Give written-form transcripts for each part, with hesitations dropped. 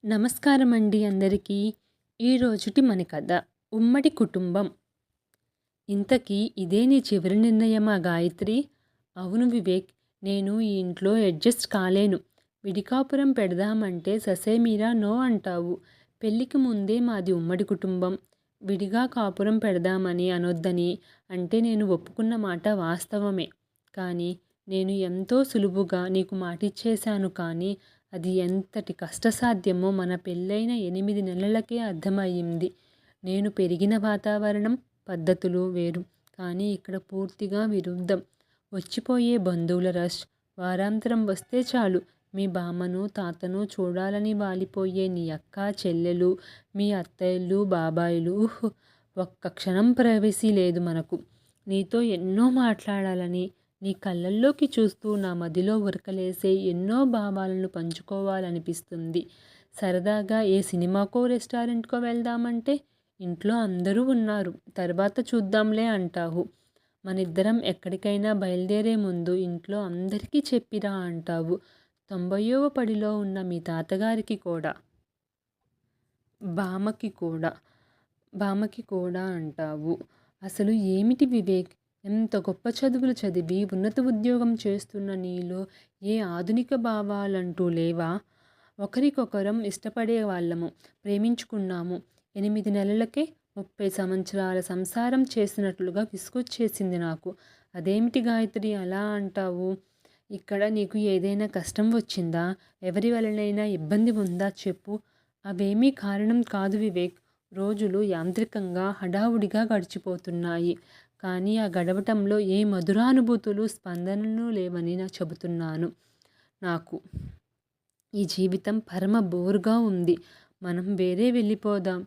నమస్కారం అండి అందరికీ. ఈరోజుటి మన కథ ఉమ్మడి కుటుంబం. ఇంతకీ ఇదే నీ చివరి నిర్ణయమా గాయత్రి? అవును వివేక్, నేను ఈ ఇంట్లో అడ్జస్ట్ కాలేను. విడికాపురం పెడదామంటే ససేమిరా నో అంటావు. పెళ్ళికి ముందే మాది ఉమ్మడి కుటుంబం. విడిగా కాపురం పెడదామని అనొద్దని అంటే నేను ఒప్పుకున్న మాట వాస్తవమే. కానీ నేను ఎంతో సులువుగా నీకు మాటిచ్చేశాను, కానీ అది ఎంతటి కష్టసాధ్యమో మన పెళ్ళైన 8 నెలలకే అర్థమయ్యింది. నేను పెరిగిన వాతావరణం, పద్ధతులు వేరు. కానీ ఇక్కడ పూర్తిగా విరుద్ధం. వచ్చిపోయే బంధువుల రష్. వారాంతరం వస్తే చాలు మీ బామ్మను తాతను చూడాలని వాలిపోయే నీ అక్క చెల్లెలు, మీ అత్తయ్యలు బాబాయిలు. ఒక్క క్షణం ప్రైవసీ లేదు మనకు. నీతో ఎన్నో మాట్లాడాలని, నీ కళ్ళల్లోకి చూస్తూ నా మదిలో ఉరకలేసే ఎన్నో భావాలను పంచుకోవాలనిపిస్తుంది. సరదాగా ఏ సినిమాకో రెస్టారెంట్కో వెళ్దామంటే ఇంట్లో అందరూ ఉన్నారు, తర్వాత చూద్దాంలే అంటావు. మనిద్దరం ఎక్కడికైనా బయలుదేరే ముందు ఇంట్లో అందరికీ చెప్పిరా అంటావు. 90వ పడిలో ఉన్న మీ తాతగారికి కూడా, బామ్మకి కూడా బామ్మకి కూడా అంటావు. అసలు ఏమిటి వివేక్, ఎంత గొప్ప చదువులు చదివి ఉన్నత ఉద్యోగం చేస్తున్న నీలో ఏ ఆధునిక భావాలంటూ లేవా? ఒకరికొకరం ఇష్టపడే వాళ్ళము, ప్రేమించుకున్నాము. 8 నెలలకే 30 సంవత్సరాల సంసారం చేసినట్లుగా విసుగొచ్చేసింది నాకు. అదేమిటి గాయత్రి అలా అంటావు? ఇక్కడ నీకు ఏదైనా కష్టం వచ్చిందా? ఎవరి వలనైనా ఇబ్బంది ఉందా చెప్పు. అవేమీ కారణం కాదు వివేక్. రోజులు యాంత్రికంగా హడావుడిగా గడిచిపోతున్నాయి. కానీ ఆ గడవటంలో ఏ మధురానుభూతులు స్పందనలు లేవని చెబుతున్నాను. నాకు ఈ జీవితం పరమ బోరుగా ఉంది. మనం వేరే వెళ్ళిపోదాం.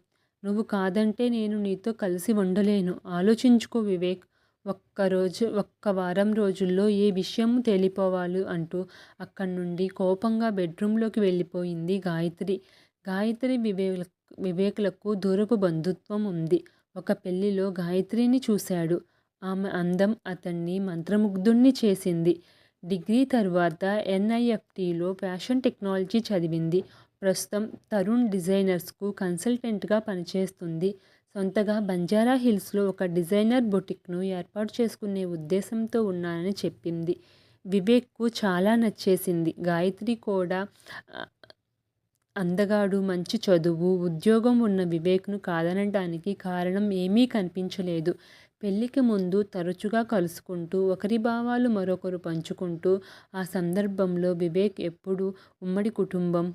నువ్వు కాదంటే నేను నీతో కలిసి ఉండలేను. ఆలోచించుకో వివేక్. ఒక్క వారం రోజుల్లో ఏ విషయం తేలిపోవాలి అంటూ అక్కడి నుండి కోపంగా బెడ్రూమ్లోకి వెళ్ళిపోయింది గాయత్రి. గాయత్రి వివేక్లకు దూరపు బంధుత్వం ఉంది. ఒక పెళ్లిలో గాయత్రిని చూశాడు. ఆమె అందం అతన్ని మంత్రముగ్ధుణ్ణి చేసింది. డిగ్రీ తర్వాత NIFTలో ఫ్యాషన్ టెక్నాలజీ చదివింది. ప్రస్తుతం తరుణ్ డిజైనర్స్కు కన్సల్టెంట్గా పనిచేస్తుంది. సొంతగా బంజారా హిల్స్లో ఒక డిజైనర్ బొటిక్ను ఏర్పాటు చేసుకునే ఉద్దేశంతో ఉన్నానని చెప్పింది. వివేక్కు చాలా నచ్చేసింది. గాయత్రి కూడా అందగాడు, మంచి చదువు, ఉద్యోగం ఉన్న వివేక్ను కాదనడానికి కారణం ఏమీ కనిపించలేదు. పెళ్లికి ముందు తరచుగా కలుసుకుంటూ ఒకరి భావాలు మరొకరు పంచుకుంటూ ఆ సందర్భంలో వివేక్ ఎప్పుడూ ఉమ్మడి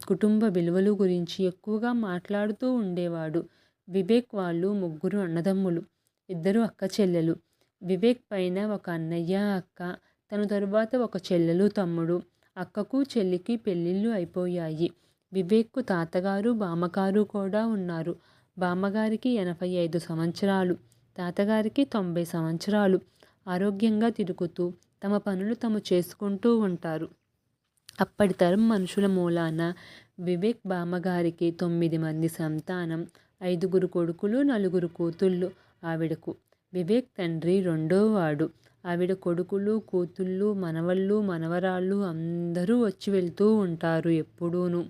కుటుంబ విలువలు గురించి ఎక్కువగా మాట్లాడుతూ ఉండేవాడు. వివేక్ వాళ్ళు 3 అన్నదమ్ములు, 2 అక్క చెల్లెలు. వివేక్ పైన ఒక అన్నయ్య, అక్క, తన తరువాత ఒక చెల్లెలు, తమ్ముడు. అక్కకు చెల్లికి పెళ్ళిళ్ళు అయిపోయాయి. వివేక్కు తాతగారు, బామ్మగారు కూడా ఉన్నారు. బామ్మగారికి 85 సంవత్సరాలు, తాతగారికి 90 సంవత్సరాలు. ఆరోగ్యంగా తిరుగుతూ తమ పనులు తాము చేసుకుంటూ ఉంటారు. అప్పటి తరం మనుషుల మూలాన వివేక్ బామ్మగారికి 9 మంది సంతానం, 5 కొడుకులు, 4 కూతుళ్ళు ఆవిడకు. వివేక్ తండ్రి రెండోవాడు. ఆవిడ కొడుకులు, కూతుళ్ళు, మనవళ్ళు, మనవరాళ్ళు అందరూ వచ్చి వెళ్తూ ఉంటారు ఎప్పుడూను.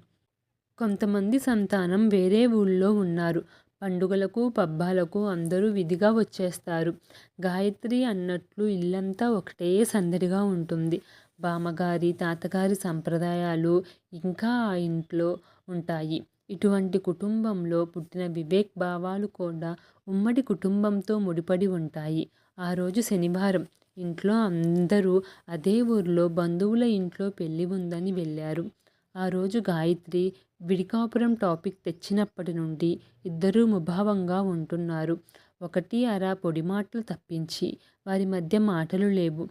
కొంతమంది సంతానం వేరే ఊళ్ళో ఉన్నారు. పండుగలకు, పబ్బాలకు అందరూ విధిగా వచ్చేస్తారు. గాయత్రి అన్నట్లు ఇల్లంతా ఒకటే సందడిగా ఉంటుంది. బామ్మగారి, తాతగారి సంప్రదాయాలు ఇంకా ఆ ఇంట్లో ఉంటాయి. ఇటువంటి కుటుంబంలో పుట్టిన వివేక్ భావాలు కూడా ఉమ్మడి కుటుంబంతో ముడిపడి ఉంటాయి. ఆ రోజు శనివారం. ఇంట్లో అందరూ అదే ఊరిలో బంధువుల ఇంట్లో పెళ్లి ఉందని వెళ్ళారు. ఆ రోజు గాయత్రి విడికాపురం టాపిక్ తెచ్చినప్పటి నుండి ఇద్దరూ ముభావంగా ఉంటున్నారు. 1 పొడి మాటలు తప్పించి వారి మధ్య మాటలు లేవు.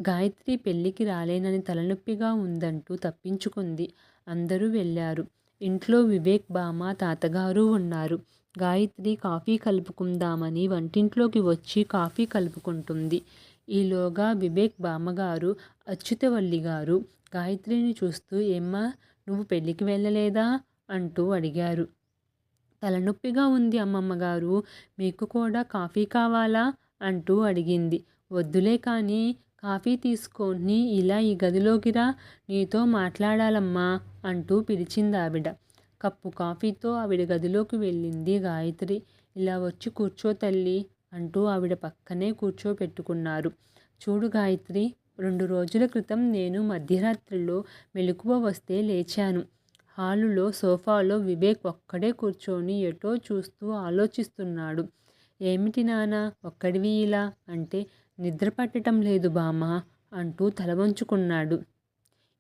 గాయత్రి పెళ్ళికి రాలేనని తలనొప్పిగా ఉందంటూ తప్పించుకుంది. అందరూ వెళ్ళారు. ఇంట్లో వివేక్ బామ్మ, తాతగారు ఉన్నారు. గాయత్రి కాఫీ కలుపుకుందామని వంటింట్లోకి వచ్చి కాఫీ కలుపుకుంటుంది. ఈలోగా వివేక్ బామ్మగారు అచ్యుతవల్లి గారు గాయత్రిని చూస్తూ, ఏమ్మా, నువ్వు పెళ్ళికి వెళ్ళలేదా అంటూ అడిగారు. తలనొప్పిగా ఉంది అమ్మమ్మగారు, మీకు కూడా కాఫీ కావాలా అంటూ అడిగింది. వద్దులే కానీ కాఫీ తీసుకొని ఇలా ఈ గదిలోకి రా, నీతో మాట్లాడాలమ్మా అంటూ పిలిచిందావిడ. కప్పు కాఫీతో ఆవిడ గదిలోకి వెళ్ళింది గాయత్రి. ఇలా వచ్చి కూర్చో తల్లి అంటూ ఆవిడ పక్కనే కూర్చోపెట్టుకున్నారు. చూడు గాయత్రి, 2 రోజుల క్రితం నేను మధ్యరాత్రిలో మెలకువ వస్తే లేచాను. హాలులో సోఫాలో వివేక్ ఒక్కడే కూర్చొని ఎటో చూస్తూ ఆలోచిస్తున్నాడు. ఏమిటి నాన్నా ఒక్కడివి ఇలా అంటే, నిద్ర పట్టటం లేదు బామ్మా అంటూ తల వంచుకున్నాడు.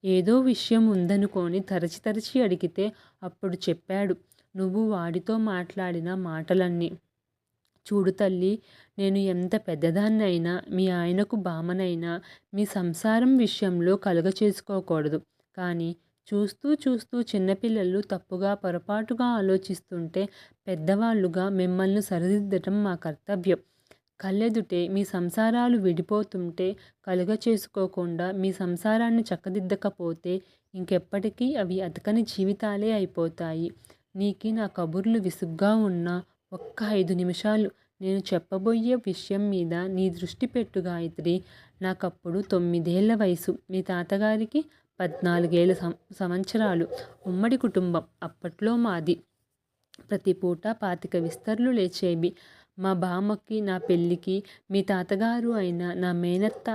ఏదో విషయం ఉందనుకొని తరచి తరచి అడిగితే అప్పుడు చెప్పాడు నువ్వు వాడితో మాట్లాడిన మాటలన్నీ. చూడు తల్లి, నేను ఎంత పెద్దదాన్నైనా, మీ ఆయనకు బామ్మనైనా మీ సంసారం విషయంలో కలుగచేసుకోకూడదు. కానీ చూస్తూ చూస్తూ చిన్నపిల్లలు తప్పుగా పొరపాటుగా ఆలోచిస్తుంటే పెద్దవాళ్ళుగా మిమ్మల్ని సరిదిద్దటం మా కర్తవ్యం. కళ్ళెదుటే మీ సంసారాలు విడిపోతుంటే కలుగచేసుకోకుండా మీ సంసారాన్ని చక్కదిద్దకపోతే ఇంకెప్పటికీ అవి అతకని జీవితాలే అయిపోతాయి. నీకి నా కబుర్లు విసుగ్గా ఉన్నా ఒక్క 5 నిమిషాలు నేను చెప్పబోయే విషయం మీద నీ దృష్టి పెట్టు గాయత్రి. నాకప్పుడు 9 ఏళ్ల వయసు. మీ తాతగారికి 14 సంవత్సరాలు. ఉమ్మడి కుటుంబం అప్పట్లో మాది. ప్రతి పూట 25 విస్తర్లు లేచేవి. మా బామ్మకి నా పెళ్ళికి మీ తాతగారు అయిన నా మేనత్త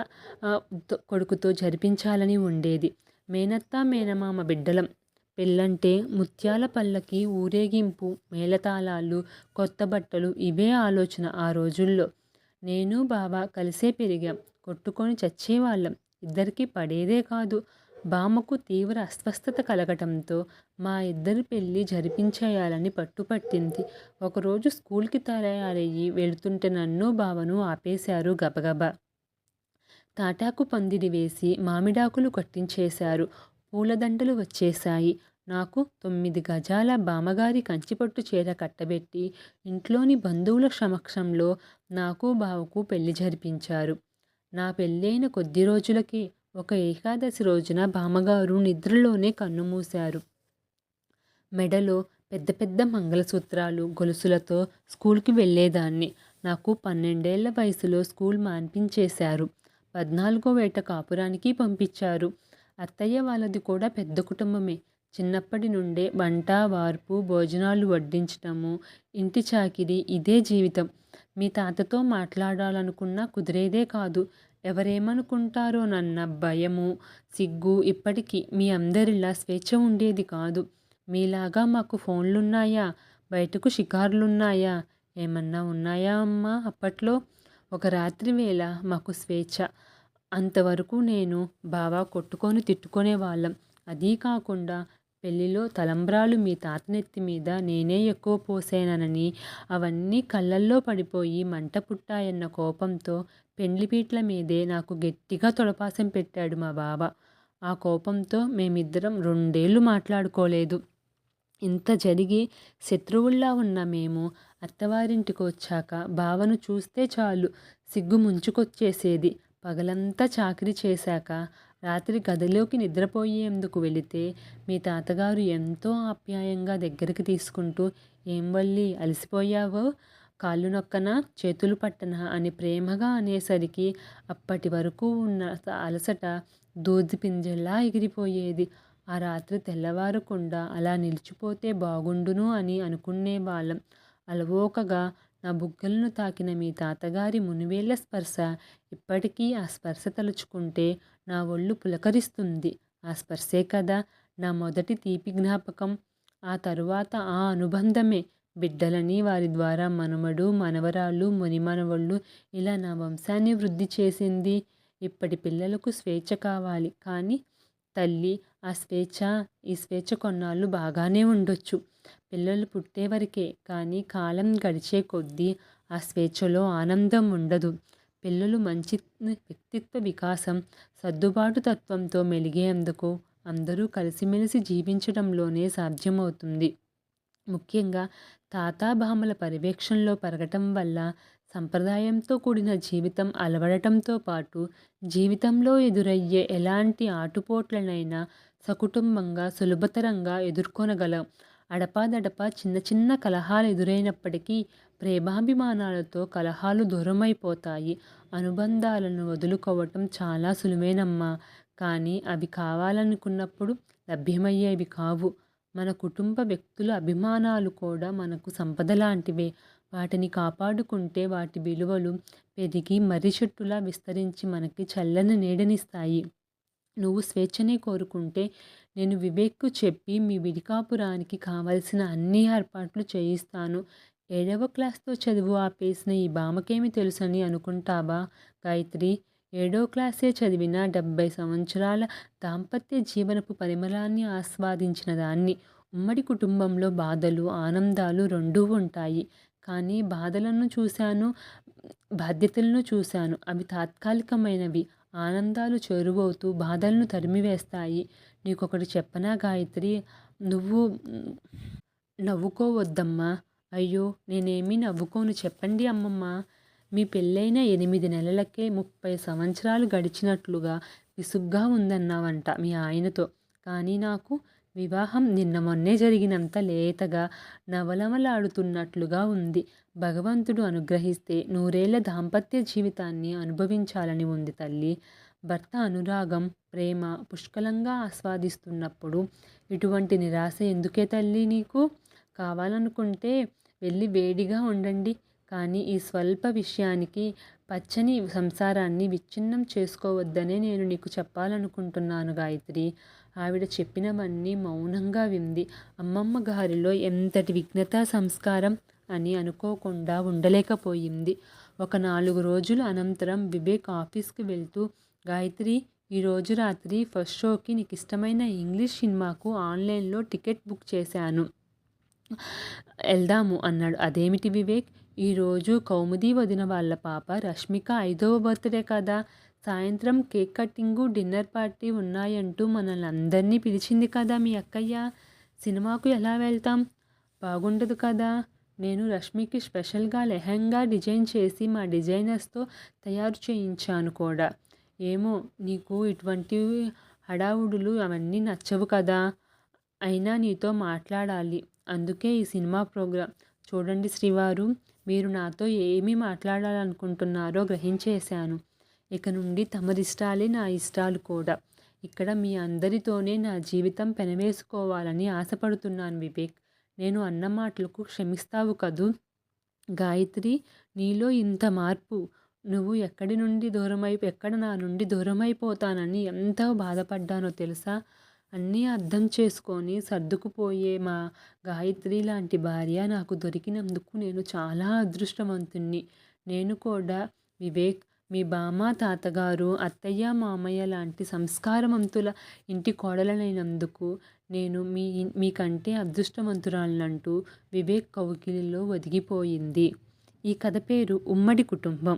కొడుకుతో జరిపించాలని ఉండేది. మేనత్త మేనమామ బిడ్డలం. పెళ్ళంటే ముత్యాల పల్లకి, ఊరేగింపు, మేళతాళాలు, కొత్త బట్టలు ఇవే ఆలోచన ఆ రోజుల్లో. నేను బావ కలిసే పెరిగాం. కొట్టుకొని చచ్చేవాళ్ళం. ఇద్దరికీ పడేదే కాదు. బామ్మకు తీవ్ర అస్వస్థత కలగటంతో మా ఇద్దరి పెళ్ళి జరిపించేయాలని పట్టుపట్టింది. ఒకరోజు స్కూల్కి తయారయ్యి వెళుతుంటే నన్ను బావను ఆపేశారు గబగబా. తాటాకు పందిరి వేసి మామిడాకులు కట్టించేశారు. పూలదండలు వచ్చేశాయి. నాకు 9 గజాల బామ్మగారి కంచిపట్టు చీర కట్టబెట్టి ఇంట్లోని బంధువుల సమక్షంలో నాకు బావకు పెళ్లి జరిపించారు. నా పెళ్ళైన కొద్ది రోజులకే ఒక ఏకాదశి రోజున బామ్మగారు నిద్రలోనే కన్నుమూశారు. మెడలో పెద్ద పెద్ద మంగళసూత్రాలు, గొలుసులతో స్కూల్కి వెళ్ళేదాన్ని. నాకు 12 ఏళ్ల వయసులో స్కూల్ మాన్పించేశారు. 14వ ఏట కాపురానికి పంపించారు. అత్తయ్య వాళ్ళది కూడా పెద్ద కుటుంబమే. చిన్నప్పటి నుండే వంట, వార్పు, భోజనాలు వడ్డించటము, ఇంటి చాకిరీ ఇదే జీవితం. మీ తాతతో మాట్లాడాలనుకున్నా కుదిరేదే కాదు. ఎవరేమనుకుంటారోనన్న భయము, సిగ్గు. ఇప్పటికీ మీ అందరిలా స్వేచ్ఛ ఉండేది కాదు. మీలాగా మాకు ఫోన్లున్నాయా, బయటకు షికార్లున్నాయా, ఏమన్నా ఉన్నాయా అమ్మా అప్పట్లో? ఒక రాత్రి వేళ మాకు స్వేచ్ఛ. అంతవరకు నేను బావ కొట్టుకొని తిట్టుకునేవాళ్ళం. అదీ కాకుండా పెళ్లిలో తలంబ్రాలు మీ తాత నెత్తి మీద నేనే ఎక్కువ పోసానని అవన్నీ కళ్ళల్లో పడిపోయి మంట పుట్టాయన్న కోపంతో పెండ్లిపీట్ల మీదే నాకు గట్టిగా తొడపాసం పెట్టాడు మా బావ. ఆ కోపంతో మేమిద్దరం 2 ఏళ్లు మాట్లాడుకోలేదు. ఇంత జరిగి శత్రువుల్లా ఉన్న మేము అత్తవారింటికి వచ్చాక బావను చూస్తే చాలు సిగ్గు ముంచుకొచ్చేసేది. పగలంతా చాకిరీ చేశాక రాత్రి గదిలోకి నిద్రపోయేందుకు వెళితే మీ తాతగారు ఎంతో ఆప్యాయంగా దగ్గరికి తీసుకుంటూ ఏం వల్లి అలసిపోయావో, కాళ్ళు నొక్కనా, చేతులు పట్టనా అని ప్రేమగా అనేసరికి అప్పటి వరకు ఉన్న అలసట దూది పింజల్లా ఎగిరిపోయేది. ఆ రాత్రి తెల్లవారకుండా అలా నిలిచిపోతే బాగుండును అని అనుకునేవాళ్ళం. అలవోకగా నా బుగ్గలను తాకిన మీ తాతగారి మునివేళ్ల స్పర్శ ఇప్పటికీ ఆ స్పర్శ తలుచుకుంటే నా ఒళ్ళు పులకరిస్తుంది. ఆ స్పర్శే కదా నా మొదటి తీపి జ్ఞాపకం. ఆ తరువాత ఆ అనుబంధమే బిడ్డలని, వారి ద్వారా మనుమడు, మనవరాళ్ళు, మునిమనవళ్ళు ఇలా నా వంశాన్ని వృద్ధి చేసింది. ఇప్పటి పిల్లలకు స్వేచ్ఛ కావాలి కానీ తల్లి, ఆ స్వేచ్ఛ ఈ స్వేచ్ఛ కొన్నాళ్ళు బాగానే ఉండొచ్చు. పిల్లలు పుట్టేవరకే. కానీ కాలం గడిచే కొద్దీ ఆ స్వేచ్ఛలో ఆనందం ఉండదు. పిల్లలు మంచి వ్యక్తిత్వ వికాసం, సర్దుబాటు తత్వంతో మెలిగేందుకు అందరూ కలిసిమెలిసి జీవించడంలోనే సాధ్యమవుతుంది. ముఖ్యంగా తాతాబామ్మల పర్యవేక్షణలో పెరగటం వల్ల సంప్రదాయంతో కూడిన జీవితం అలవడటంతో పాటు జీవితంలో ఎదురయ్యే ఎలాంటి ఆటుపోట్లనైనా సకుటుంబంగా సులభతరంగా ఎదుర్కొనగలం. అడపాదడపా చిన్న చిన్న కలహాలు ఎదురైనప్పటికీ ప్రేమాభిమానాలతో కలహాలు దూరమైపోతాయి. అనుబంధాలను వదులుకోవటం చాలా సులువేనమ్మా. కానీ అవి కావాలనుకున్నప్పుడు లభ్యమయ్యేవి కావు. మన కుటుంబ వ్యక్తుల అభిమానాలు కూడా మనకు సంపద లాంటివే. వాటిని కాపాడుకుంటే వాటి విలువలు పెరిగి మర్రి చెట్టులా విస్తరించి మనకి చల్లని నీడనిస్తాయి. నువ్వు స్వేచ్ఛనే కోరుకుంటే నేను వివేక్‌కు చెప్పి మీ విడికాపురానికి కావలసిన అన్ని ఏర్పాట్లు చేయిస్తాను. 7వ క్లాస్‌తో చదువు ఆపేసిన ఈ భామకేమి తెలుసని అనుకుంటావా గాయత్రి? 7వ క్లాసే చదివినా 70 సంవత్సరాల దాంపత్య జీవనపు పరిమళాన్ని ఆస్వాదించిన దాన్ని. ఉమ్మడి కుటుంబంలో బాధలు, ఆనందాలు రెండూ ఉంటాయి. కానీ బాధలను చూశాను, బాధ్యతలను చూశాను. అవి తాత్కాలికమైనవి. ఆనందాలు చేరువవుతూ బాధలను తరిమివేస్తాయి. నీకొకటి చెప్పనా గాయత్రి? నువ్వు నవ్వుకోవద్దమ్మా. అయ్యో! నేనేమీ నవ్వుకోను చెప్పండి అమ్మమ్మ. మీ పెళ్ళైన 8 నెలలకే 30 సంవత్సరాలు గడిచినట్లుగా విసుగ్గా ఉందన్నావంట మీ ఆయనతో. కానీ నాకు వివాహం నిన్న మొన్నే జరిగినంత లేతగా, నవలమలాడుతున్నట్లుగా ఉంది. భగవంతుడు అనుగ్రహిస్తే నూరేళ్ల దాంపత్య జీవితాన్ని అనుభవించాలని ఉంది తల్లీ. భర్త అనురాగం, ప్రేమ పుష్కలంగా ఆస్వాదిస్తున్నప్పుడు ఇటువంటి నిరాశ ఎందుకే తల్లీ నీకు? కావాలనుకుంటే వెళ్ళి వేడిగా ఉండండి. కానీ ఈ స్వల్ప విషయానికి పచ్చని సంసారాన్ని విచ్ఛిన్నం చేసుకోవద్దనే నేను నీకు చెప్పాలనుకుంటున్నాను గాయత్రి. ఆవిడ చెప్పినవన్నీ మౌనంగా వింది. అమ్మమ్మ గారిలో ఎంతటి విఘ్నతా సంస్కారం అని అనుకోకుండా ఉండలేకపోయింది. ఒక 4 రోజుల అనంతరం వివేక్ ఆఫీస్‌కి వెళ్తూ, గాయత్రి, ఈరోజు రాత్రి ఫస్ట్ షోకి నీకిష్టమైన ఇంగ్లీష్ సినిమాకు ఆన్లైన్‌లో టికెట్ బుక్ చేశాను. ఎళ్దాము అన్నాడు. అదేమిటి వివేక్? ఈరోజు కౌముది వదిన వాళ్ళ పాప రష్మిక 5వ బర్త్‌డే కదా! సాయంత్రం కేక్ కటింగు, డిన్నర్ పార్టీ ఉన్నాయంటూ మనల్ని అందరినీ పిలిచింది కదా మీ అక్కయ్య. సినిమాకు ఎలా వెళ్తాం? బాగుండదు కదా! నేను రష్మికి స్పెషల్‌గా లెహెంగా డిజైన్ చేసి మా డిజైనర్స్‌తో తయారు చేయించాను కూడా. ఏమో నీకు ఇటువంటి హడావుడులు అవన్నీ నచ్చవు కదా! అయినా నీతో మాట్లాడాలి. అందుకే ఈ సినిమా ప్రోగ్రాం. చూడండి శ్రీవారు, మీరు నాతో ఏమి మాట్లాడాలనుకుంటున్నారో గ్రహించేశాను. ఇక నుండి తమరిష్టాలే నా ఇష్టాలు కూడా. ఇక్కడ మీ అందరితోనే నా జీవితం పెనవేసుకోవాలని ఆశపడుతున్నాను వివేక్. నేను అన్న మాటలకు క్షమిస్తావు కదూ? గాయత్రి, నీలో ఇంత మార్పు. నువ్వు ఎక్కడ నా నుండి దూరమైపోతానని ఎంత బాధపడ్డానో తెలుసా? అన్నీ అర్థం చేసుకొని సర్దుకుపోయే మా గాయత్రి లాంటి భార్య నాకు దొరికినందుకు నేను చాలా అదృష్టవంతుణ్ణి. నేను కూడా వివేక్, మీ బామ్మ, తాతగారు, అత్తయ్య, మామయ్య లాంటి సంస్కారవంతుల ఇంటి కోడలనైనందుకు నేను మీకంటే అదృష్టవంతురాలినంటూ వివేక్ కౌగిలిలో ఒదిగిపోయింది. ఈ కథ పేరు ఉమ్మడి కుటుంబం.